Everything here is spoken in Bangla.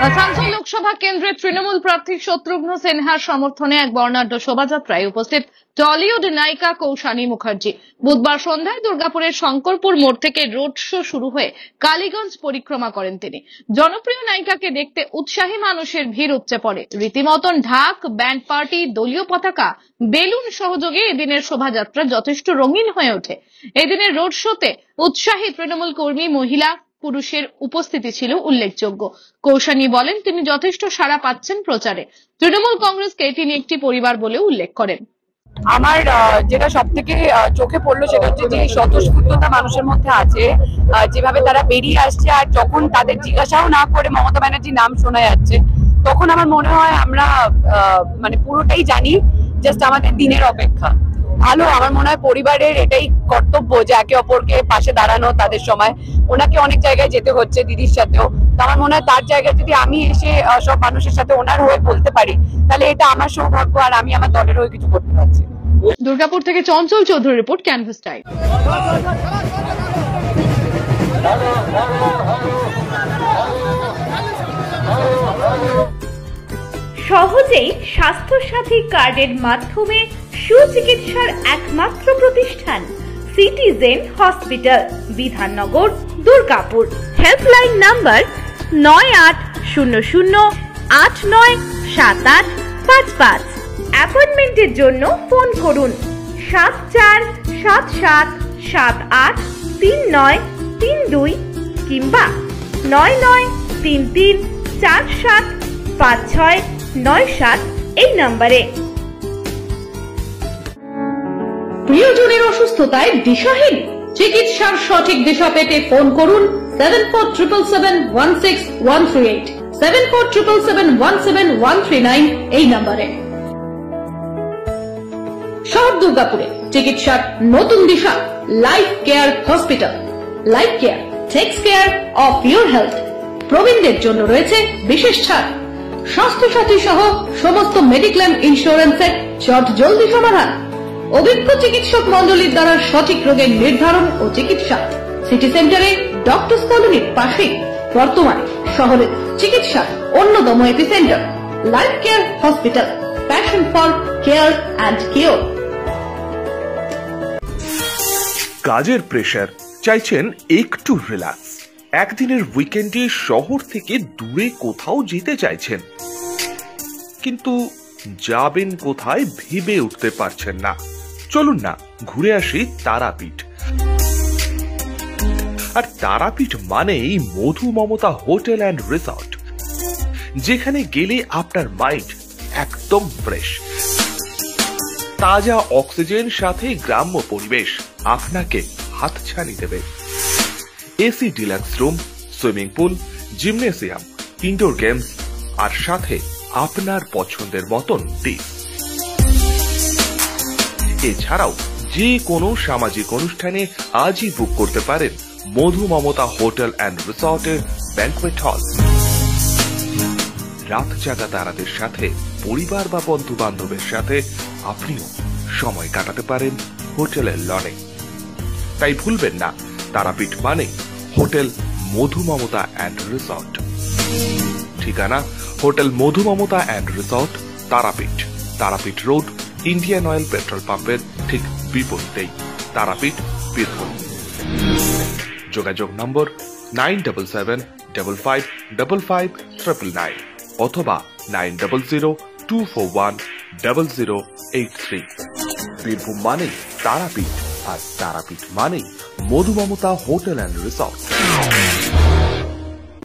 আসানসোল লোকসভা কেন্দ্রের তৃণমূল প্রার্থী শত্রুঘ্ন সিনহার সমর্থনে এক বর্ণাঢ্য শোভাযাত্রায় উপস্থিত টলিউড নায়িকা কৌশানী মুখার্জি। বুধবার সন্ধ্যায় দুর্গাপুরের শঙ্করপুর মোড় থেকে রোড শো শুরু হয়ে কালীগঞ্জ পরিক্রমা করেন তিনি। জনপ্রিয় নায়িকাকে দেখতে উৎসাহী মানুষের ভিড় উপচে পড়ে। রীতিমতন ঢাক, ব্যান্ড পার্টি, দলীয় পতাকা, বেলুন সহযোগে এদিনের শোভাযাত্রা যথেষ্ট রঙিন হয়ে ওঠে। এদিনের রোড শোতে উৎসাহী তৃণমূল কর্মী, মহিলা, পুরুষের উপস্থিতি ছিল উল্লেখযোগ্য। কৌশানী বলেন, তিনি যথেষ্ট সাড়া পাচ্ছেন প্রচারে। তৃণমূল কংগ্রেসকে তিনি একটি পরিবার বলে উল্লেখ করেন। আমার যেটা সব থেকে চোখে পড়লো সেটা হচ্ছে যে স্বতঃস্ফূর্ততা মানুষের মধ্যে আছে, যেভাবে তারা বেরিয়ে আসছে। আর যখন তাদের জিজ্ঞাসাও না করে মমতা ব্যানার্জির নাম শোনা যাচ্ছে, তখন আমার মনে হয় আমরা মানে পুরোটাই জানি, জাস্ট আমাদের দিনের অপেক্ষা। ভালো, আমার মনে হয় পরিবারের এটাই কর্তব্য যে একে অপরকে পাশে দাঁড়ানো। তাদের সময় ওনাকে অনেক জায়গায় যেতে হচ্ছে, দিদির সাথেও। তো আমার মনে হয় তার জায়গায় যদি আমি এসে সব মানুষের সাথে ওনার হয়ে বলতে পারি, তাহলে এটা আমার সৌভাগ্য, আর আমি আমার দলের হয়ে কিছু করতে পারছি। দুর্গাপুর থেকে Chanchal Chowdhury report, canvas time. সহজেই স্বাস্থ্যসাথী কার্ডের মাধ্যমে সুচিকিৎসার একমাত্র প্রতিষ্ঠান citizen hospital, Bidhannagar, Durgapur. Helpline number 9800897855। অ্যাপয়েন্টমেন্টের জন্য ফোন করুন 7477783932 কিংবা 9933475697 এই নম্বরে। প্রিয়জনের অসুস্থতায় দিশাহীন, চিকিৎসার সঠিক দিশা পেতে ফোন করুন 7477716138, 7477717139 এই নম্বরে। শহর দুর্গাপুরে চিকিৎসার নতুন দিশা, life care hospital. Life care takes care of your health. প্রবীণদের জন্য রয়েছে বিশেষ ছাড়। স্বাস্থ্যসাথী সহ সমস্ত মেডিক্লেম ইন্স্যুরেন্সের জলদি সমাধান। অভিজ্ঞ চিকিৎসক মন্ডলীর দ্বারা সঠিক রোগের নির্ধারণ ও চিকিৎসা। সিটি সেন্টারে ডক্টরস কলোনির পাশেই বর্তমানে শহরের চিকিৎসার অন্যতম epicentre life care hospital, passion for care and cure. কাজের প্রেসার, চাইছেন একটু রিল্যাক্স। একদিনের উইকেন্ডে শহর থেকে দূরে কোথাও যেতে চাইছেন, কিন্তু যাবেন কোথায় ভেবে উঠতে পারছেন না। চলুন না ঘুরে আসি তারাপীঠ। আর তারাপীঠ মানেই মধু মমতা হোটেল অ্যান্ড রিসর্ট, যেখানে গেলে আপনার মাইন্ড একদম ফ্রেশ। তাজা অক্সিজেন সাথে গ্রাম্য পরিবেশ আপনাকে হাতছানি দেবে। AC deluxe room, swimming pool, gymnasium, indoor games, আর সাথে আপনার পছন্দের মতন ডিশ। এছাড়াও যে কোনো সামাজিক অনুষ্ঠানে আজই বুক করতে পারেন মধু মমতা হোটেল অ্যান্ড রিসর্টের ব্যাংকুয়েট হল। রাত জাগা তারাদের সাথে, পরিবার বা বন্ধু বান্ধবের সাথে আপনিও সময় কাটাতে পারেন হোটেলের লনে। তাই ভুলবেন না, তারাপীঠ মানে hotel Madhu Mamata and resort. ঠিকানা hotel Madhu Mamata and resort, Tarapith, Tarapith road, Indian oil petrol পাম্পের ঠিক বিপরীতেই, তারাপীঠ, বীরভূম। যোগাযোগ নম্বর 9775555599 অথবা 9002410083। বীরভূম মানেই তারাপীঠ, আর তারাপীঠ মানেই মধু মমতা হোটেল অ্যান্ড রিসর্ট।